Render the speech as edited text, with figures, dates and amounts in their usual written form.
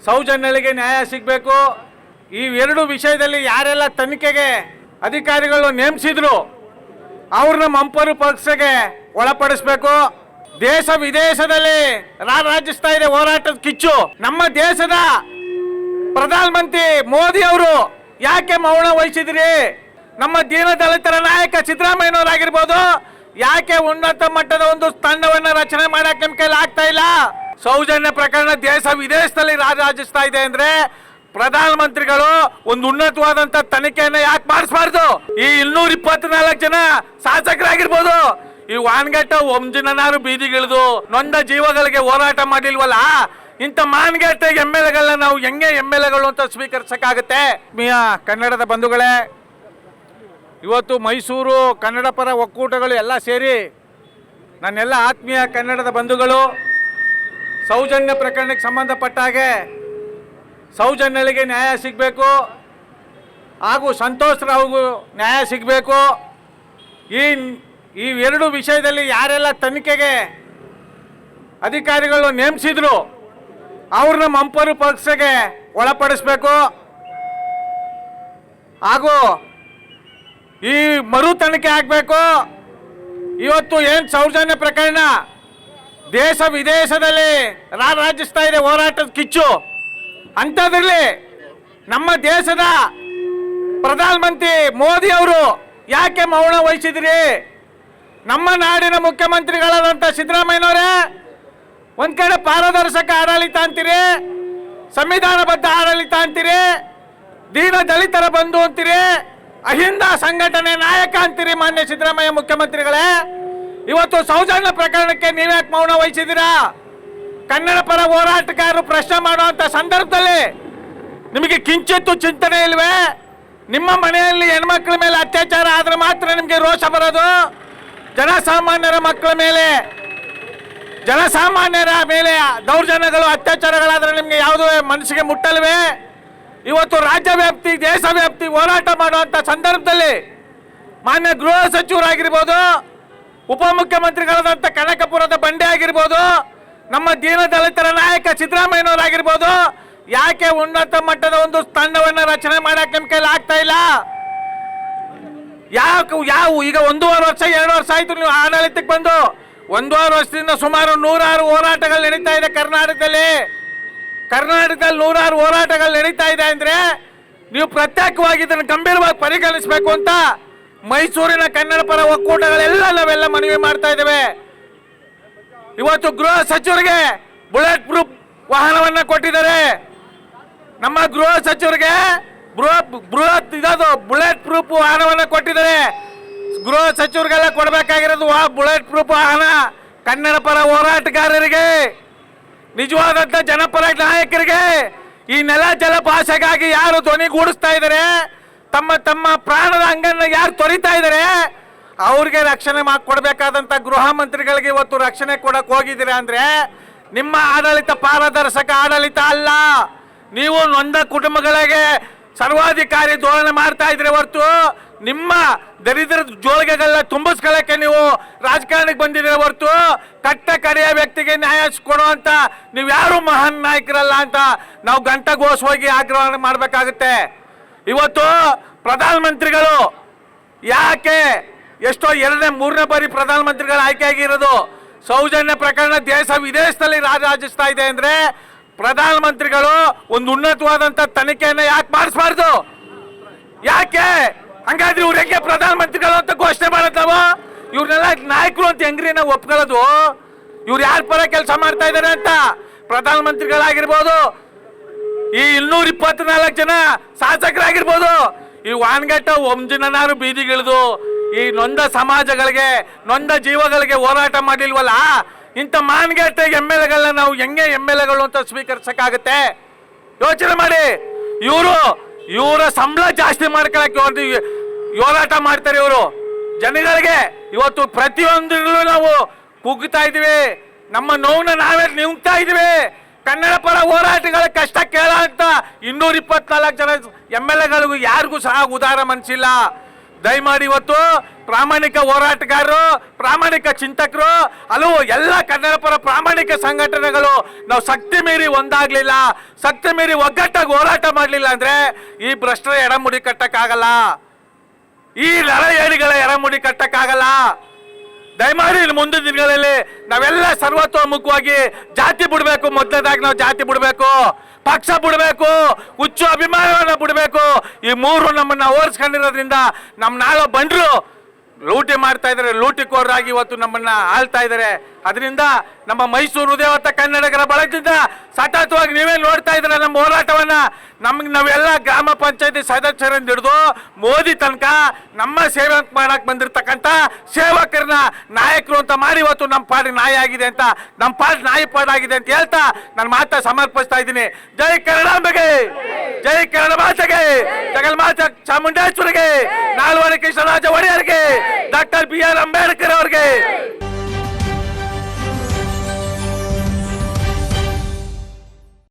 ಸೌಜನ್ಯಳಿಗೆ ನ್ಯಾಯ ಸಿಗಬೇಕು. ಈ ಎರಡು ವಿಷಯದಲ್ಲಿ ಯಾರೆಲ್ಲ ತನಿಖೆಗೆ ಅಧಿಕಾರಿಗಳು ನೇಮಿಸಿದ್ರು ಅವ್ರನ್ನ ಮಂಪರು ಪಕ್ಷಕ್ಕೆ ಒಳಪಡಿಸಬೇಕು. ದೇಶ ವಿದೇಶದಲ್ಲಿ ರಾರಾಜಿಸ್ತಾ ಇದೆ ಹೋರಾಟದ ಕಿಚ್ಚು. ನಮ್ಮ ದೇಶದ ಪ್ರಧಾನಮಂತ್ರಿ ಮೋದಿ ಅವರು ಯಾಕೆ ಮೌನ ವಹಿಸಿದ್ರಿ? ನಮ್ಮ ದೀನ ದಲಿತರ ನಾಯಕ ಸಿದ್ದರಾಮಯ್ಯನವರಾಗಿರ್ಬೋದು, ಯಾಕೆ ಉನ್ನತ ಮಟ್ಟದ ಒಂದು ತಂಡವನ್ನು ರಚನೆ ಮಾಡಕ್ಕೆ ನಿಮ್ಮ ಕೈಲಿ ಆಗ್ತಾ ಇಲ್ಲ? ಸೌಜನ್ಯ ಪ್ರಕರಣ ದೇಶ ವಿದೇಶದಲ್ಲಿ ರಾರಾಜಿಸ್ತಾ ಇದೆ ಅಂದ್ರೆ ಪ್ರಧಾನಮಂತ್ರಿಗಳು ಒಂದು ಉನ್ನತವಾದಂತ ತನಿಖೆಯನ್ನ ಯಾಕೆ ಮಾಡಿಸಬಾರ್ದು? ಈ 224 ಜನ ಶಾಸಕರಾಗಿರ್ಬೋದು, ಈ ವಾನ್ಗಟ್ಟ ಒಂದಿನಾರು ಬೀದಿಗಿಳಿದು ನೊಂದ ಜೀವಗಳಿಗೆ ಹೋರಾಟ ಮಾಡಿಲ್ವಲ್ಲ, ಇಂಥ ಮಾನ್ಗಟ್ಟ MLAಗಳನ್ನ ನಾವು ಹೆಂಗೆ MLAಗಳು ಅಂತ ಸ್ವೀಕರಿಸಕ್ಕಾಗತ್ತೆ? ಕನ್ನಡದ ಬಂಧುಗಳೇ, ಇವತ್ತು ಮೈಸೂರು ಕನ್ನಡ ಪರ ಒಕ್ಕೂಟಗಳು ಎಲ್ಲ ಸೇರಿ ನನ್ನೆಲ್ಲ ಆತ್ಮೀಯ ಕನ್ನಡದ ಬಂಧುಗಳು ಸೌಜನ್ಯ ಪ್ರಕರಣಕ್ಕೆ ಸಂಬಂಧಪಟ್ಟ ಹಾಗೆ ಸೌಜನ್ಯಳಿಗೆ ನ್ಯಾಯ ಸಿಗಬೇಕು ಹಾಗೂ ಸಂತೋಷ್ ರಾವ್ಗೂ ನ್ಯಾಯ ಸಿಗಬೇಕು. ಈ ಎರಡು ವಿಷಯದಲ್ಲಿ ಯಾರೆಲ್ಲ ತನಿಖೆಗೆ ಅಧಿಕಾರಿಗಳು ನೇಮಿಸಿದ್ರು ಅವ್ರನ್ನ ಮಂಪರು ಪಕ್ಷಕ್ಕೆ ಒಳಪಡಿಸಬೇಕು ಹಾಗೂ ಈ ಮರು ತನಿಖೆ ಆಗಬೇಕು. ಇವತ್ತು ಏನು ಸೌಜನ್ಯ ಪ್ರಕರಣ ದೇಶ ವಿದೇಶದಲ್ಲಿ ರಾರಾಜಿಸ್ತಾ ಇದೆ ಹೋರಾಟದ ಕಿಚ್ಚು. ಅಂಥದ್ರಲ್ಲಿ ನಮ್ಮ ದೇಶದ ಪ್ರಧಾನಮಂತ್ರಿ ಮೋದಿ ಅವರು ಯಾಕೆ ಮೌನ ವಹಿಸಿದ್ರಿ? ನಮ್ಮ ನಾಡಿನ ಮುಖ್ಯಮಂತ್ರಿಗಳಾದಂಥ ಸಿದ್ದರಾಮಯ್ಯನವರೇ ಒಂದ್ ಕಡೆ ಪಾರದರ್ಶಕ ಆಡಳಿತ ಅಂತೀರಿ, ಸಂವಿಧಾನಬದ್ಧ ಆಡಳಿತ ಅಂತೀರಿ, ದೀನ ದಲಿತರ ಬಂಧು ಅಂತೀರಿ, ಅಹಿಂದ ಸಂಘಟನೆ ನಾಯಕ ಅಂತೀರಿ ಮಾನ್ಯ ಸಿದ್ದರಾಮಯ್ಯ ಮುಖ್ಯಮಂತ್ರಿಗಳೇ. ಇವತ್ತು ಸೌಜನ್ಯ ಪ್ರಕರಣಕ್ಕೆ ನೀವ್ಯಾಕೆ ಮೌನ ವಹಿಸಿದ್ದೀರಾ? ಕನ್ನಡ ಪರ ಹೋರಾಟಗಾರರು ಪ್ರಶ್ನೆ ಮಾಡುವಂತ ಸಂದರ್ಭದಲ್ಲಿ ನಿಮಗೆ ಕಿಂಚಿತ್ತು ಚಿಂತನೆ ಇಲ್ವೇ? ನಿಮ್ಮ ಮನೆಯಲ್ಲಿ ಹೆಣ್ಮಕ್ಳ ಮೇಲೆ ಅತ್ಯಾಚಾರ ಆದ್ರೆ ಮಾತ್ರ ನಿಮಗೆ ರೋಷ ಬರೋದು? ಜನಸಾಮಾನ್ಯರ ಮಕ್ಕಳ ಮೇಲೆ, ಜನಸಾಮಾನ್ಯರ ಮೇಲೆ ದೌರ್ಜನ್ಯಗಳು ಅತ್ಯಾಚಾರಗಳಾದ್ರೆ ನಿಮಗೆ ಯಾವುದೋ ಮನಸ್ಸಿಗೆ ಮುಟ್ಟಲ್ವೇ? ಇವತ್ತು ರಾಜ್ಯ ವ್ಯಾಪ್ತಿ ದೇಶ ವ್ಯಾಪ್ತಿ ಹೋರಾಟ ಮಾಡುವಂತ ಸಂದರ್ಭದಲ್ಲಿ ಮಾನ್ಯ ಗೃಹ ಸಚಿವರಾಗಿರ್ಬೋದು, ಉಪಮುಖ್ಯಮಂತ್ರಿಗಳಾದಂಥ ಕನಕಪುರದ ಬಂಡೆ ಆಗಿರ್ಬೋದು, ನಮ್ಮ ದೀನ ದಲಿತರ ನಾಯಕ ಸಿದ್ದರಾಮಯ್ಯನವರಾಗಿರ್ಬೋದು, ಯಾಕೆ ಉನ್ನತ ಮಟ್ಟದ ಒಂದು ತಂಡವನ್ನು ರಚನೆ ಮಾಡಕ್ಕೆ ನಿಮ್ಮ ಕೈಲಿ ಆಗ್ತಾ ಇಲ್ಲ? ಈಗ 1.5 ವರ್ಷ 2 ವರ್ಷ ಆಯ್ತು ನೀವು ಆಡಳಿತಕ್ಕೆ ಬಂದು. 1.5 ವರ್ಷದಿಂದ ಸುಮಾರು 106 ಹೋರಾಟಗಳು ನಡೀತಾ ಇದೆ ಕರ್ನಾಟಕದಲ್ಲಿ 106 ಹೋರಾಟಗಳು ನಡೀತಾ ಇದೆ ಅಂದ್ರೆ ನೀವು ಪ್ರತ್ಯೇಕವಾಗಿ ಇದನ್ನು ಗಂಭೀರವಾಗಿ ಪರಿಗಣಿಸಬೇಕು ಅಂತ ಮೈಸೂರಿನ ಕನ್ನಡ ಪರ ಒಕ್ಕೂಟಗಳೆಲ್ಲ ನಾವೆಲ್ಲ ಮನವಿ ಮಾಡ್ತಾ ಇದ್ದೇವೆ. ಇವತ್ತು ಗೃಹ ಸಚಿವರಿಗೆ ಬುಲೆಟ್ ಪ್ರೂಫ್ ವಾಹನವನ್ನ ಕೊಟ್ಟಿದ್ದಾರೆ. ನಮ್ಮ ಗೃಹ ಸಚಿವರಿಗೆ ಬೃಹತ್ ಇದದು ಬುಲೆಟ್ ಪ್ರೂಫ್ ವಾಹನವನ್ನ ಕೊಟ್ಟಿದ್ದಾರೆ. ಗೃಹ ಸಚಿವರಿಗೆಲ್ಲ ಕೊಡಬೇಕಾಗಿರೋದು ಬುಲೆಟ್ ಪ್ರೂಫ್ ವಾಹನ ಕನ್ನಡ ಪರ ಹೋರಾಟಗಾರರಿಗೆ, ನಿಜವಾದಂತ ಜನಪರ ನಾಯಕರಿಗೆ, ಈ ನೆಲ ಜಲ ಭಾಷೆಗಾಗಿ ಯಾರು ಧ್ವನಿಗೂಡಿಸ್ತಾ ಇದ್ದಾರೆ, ತಮ್ಮ ತಮ್ಮ ಪ್ರಾಣದ ಅಂಗನ್ನ ಯಾರು ತೊರಿತಾ ಇದ್ದಾರೆ ಅವ್ರಿಗೆ ರಕ್ಷಣೆ ಕೊಡಬೇಕಾದಂತ ಗೃಹ ಮಂತ್ರಿಗಳಿಗೆ ಇವತ್ತು ರಕ್ಷಣೆ ಕೊಡಕ್ ಹೋಗಿದ್ದೀರಾ ಅಂದ್ರೆ ನಿಮ್ಮ ಆಡಳಿತ ಪಾರದರ್ಶಕ ಆಡಳಿತ ಅಲ್ಲ. ನೀವು ನೊಂದ ಕುಟುಂಬಗಳಿಗೆ ಸರ್ವಾಧಿಕಾರಿ ಧೋರಣೆ ಮಾಡ್ತಾ ಇದ್ರೆ ಹೊರತು ನಿಮ್ಮ ದರಿದ್ರ ಜೋಳಿಗೆಗಳನ್ನ ತುಂಬಿಸ್ಕೊಳ್ಳಕ್ಕೆ ನೀವು ರಾಜಕಾರಣಕ್ಕೆ ಬಂದಿದ್ರೆ ಹೊರತು ಕಟ್ಟ ಕಡೆಯ ವ್ಯಕ್ತಿಗೆ ನ್ಯಾಯ ಕೊಡುವಂತ ನೀವು ಯಾರು ಮಹಾನ್ ನಾಯಕರಲ್ಲ ಅಂತ ನಾವು ಗಂಟಘೋಷವಾಗಿ ಆಗ್ರಹ ಮಾಡಬೇಕಾಗುತ್ತೆ. ಇವತ್ತು ಪ್ರಧಾನಮಂತ್ರಿಗಳು ಯಾಕೆ ಎಷ್ಟೋ 2ನೇ 3ನೇ ಬಾರಿ ಪ್ರಧಾನಮಂತ್ರಿಗಳು ಆಯ್ಕೆ ಆಗಿರೋದು ಸೌಜನ್ಯ ಪ್ರಕರಣ ದೇಶ ವಿದೇಶದಲ್ಲಿ ರಾರಾಜಿಸ್ತಾ ಇದೆ ಅಂದ್ರೆ ಪ್ರಧಾನಮಂತ್ರಿಗಳು ಒಂದು ಉನ್ನತವಾದಂತ ತನಿಖೆಯನ್ನ ಯಾಕೆ ಮಾಡಿಸಬಾರ್ದು? ಯಾಕೆ ಹಂಗಾದ್ರೆ ಇವ್ರು ಹೆಂಗೆ ಪ್ರಧಾನಮಂತ್ರಿಗಳು ಅಂತ ಘೋಷಣೆ ಮಾಡೋದು? ನಾವು ಇವ್ರನ್ನೆಲ್ಲ ನಾಯಕರು ಅಂತ ಹೆಂಗ್ರಿ ನಾವು ಒಪ್ಕೊಳ್ಳೋದು? ಇವ್ರು ಯಾರ ಪರ ಕೆಲಸ ಮಾಡ್ತಾ ಇದ್ದಾರೆ ಅಂತ? ಪ್ರಧಾನಮಂತ್ರಿಗಳಾಗಿರ್ಬೋದು, ಈ 224 ಜನ ಶಾಸಕರಾಗಿರ್ಬೋದು, ಈ ವಾನ್ಗಟ್ಟ ಒಂದಿನಾರು ಬೀದಿಗಿಳಿದು ಈ ನೊಂದ ಸಮಾಜಗಳಿಗೆ ನೊಂದ ಜೀವಗಳಿಗೆ ಹೋರಾಟ ಮಾಡಿಲ್ವಲ್ಲ, ಇಂಥ ಮಾನ್ಗಟ್ಟ MLAಗಳನ್ನ ನಾವು ಹೆಂಗೆ MLAಗಳು ಅಂತ ಸ್ವೀಕರಿಸಕ್ಕಾಗತ್ತೆ? ಯೋಚನೆ ಮಾಡಿ. ಇವರ ಸಂಬಳ ಜಾಸ್ತಿ ಮಾಡ್ಕೊಳಕ್ಕೆ ಹೋರಾಟ ಮಾಡ್ತಾರೆ ಇವರು ಜನಗಳಿಗೆ. ಇವತ್ತು ಪ್ರತಿಯೊಂದರಲ್ಲೂ ನಾವು ಕುಗ್ತಾ ಇದೀವಿ, ನಮ್ಮ ನೋವನ್ನ ನಾವೇ ನಿಂಗ್ತಾ ಇದೀವಿ. ಕನ್ನಡ ಪರ ಹೋರಾಟಗಳ ಕಷ್ಟ ಕೇಳ ಅಂತ 224 ಜನ MLAಗಳಿಗೂ ಯಾರಿಗೂ ಸಹ ಉದಾರ ಮನಸ್ಸಿಲ್ಲ. ದಯಮಾಡಿ ಇವತ್ತು ಪ್ರಾಮಾಣಿಕ ಹೋರಾಟಗಾರರು, ಪ್ರಾಮಾಣಿಕ ಚಿಂತಕರು, ಹಲವು ಎಲ್ಲ ಕನ್ನಡ ಪರ ಪ್ರಾಮಾಣಿಕ ಸಂಘಟನೆಗಳು ನಾವು ಶಕ್ತಿ ಮೀರಿ ಒಂದಾಗ್ಲಿಲ್ಲ, ಶಕ್ತಿ ಮೀರಿ ಒಗ್ಗಟ್ಟಾಗಿ ಹೋರಾಟ ಮಾಡಲಿಲ್ಲ ಅಂದ್ರೆ ಈ ಭ್ರಷ್ಟರ ಎಡಮುಡಿ ಕಟ್ಟಕ್ಕಾಗಲ್ಲ, ಈ ನರಏಡಿಗಳ ಎಡಮುಡಿ ಕಟ್ಟಕ್ಕಾಗಲ್ಲ. ದಯಮಾಡಿ ಮುಂದಿನ ದಿನಗಳಲ್ಲಿ ನಾವೆಲ್ಲ ಸರ್ವತೋಮುಖವಾಗಿ ಜಾತಿ ಬಿಡಬೇಕು. ಮೊದಲನೇದಾಗಿ ನಾವು ಜಾತಿ ಬಿಡಬೇಕು, ಪಕ್ಷ ಬಿಡಬೇಕು, ಹುಚ್ಚು ಅಭಿಮಾನವನ್ನ ಬಿಡಬೇಕು. ಈ ಮೂರು ನಮ್ಮನ್ನ ಓಡಿಸ್ಕೊಂಡಿರೋದ್ರಿಂದ ನಮ್ಮ ನಾಳೆ ಬಂದ್ರು ಲೂಟಿ ಮಾಡ್ತಾ ಇದ್ದಾರೆ, ಲೂಟಿಕೋರರಾಗಿ ಇವತ್ತು ನಮ್ಮನ್ನ ಆಳ್ತಾ ಇದ್ದಾರೆ. ಅದರಿಂದ ನಮ್ಮ ಮೈಸೂರು ಹೃದಯವಂತ ಕನ್ನಡಿಗರ ಬಳಗದಿಂದ ಸತತವಾಗಿ ನೀವೇ ನೋಡ್ತಾ ಇದ್ದೀರ ನಮ್ಮ ಹೋರಾಟವನ್ನ. ನಾವೆಲ್ಲ ಗ್ರಾಮ ಪಂಚಾಯತಿ ಸದಸ್ಯರಿಂದ ಹಿಡಿದು ಮೋದಿ ತನಕ ನಮ್ಮ ಸೇವೆ ಮಾಡಕ್ ಬಂದಿರತಕ್ಕಂಥ ಸೇವಕರನ್ನ ನಾಯಕರು ಅಂತ ಮಾಡಿ ಇವತ್ತು ನಮ್ಮ ಪಾಡಿ ನಾಯಿ ಆಗಿದೆ ಅಂತ, ನಮ್ಮ ಪಾಡಿ ನಾಯಿ ಪಾಡಾಗಿದೆ ಅಂತ ಹೇಳ್ತಾ ನನ್ನ ಮಾತ ಸಮರ್ಪಿಸ್ತಾ ಇದ್ದೀನಿ. ಜೈ ಕನ್ನಡಾಂಬೆಗೆ, ಜೈ ಕನ್ನಡ ಮಾತೆಗೆ, ಜಗನ್ಮಾತೆ ಚಾಮುಂಡೇಶ್ವರಿಗೆ, ನಾಲ್ವಡಿ ಕೃಷ್ಣರಾಜ ಒಡೆಯರಿಗೆ, ಡಾಕ್ಟರ್ BR ಅಂಬೇಡ್ಕರ್ ಅವರಿಗೆ.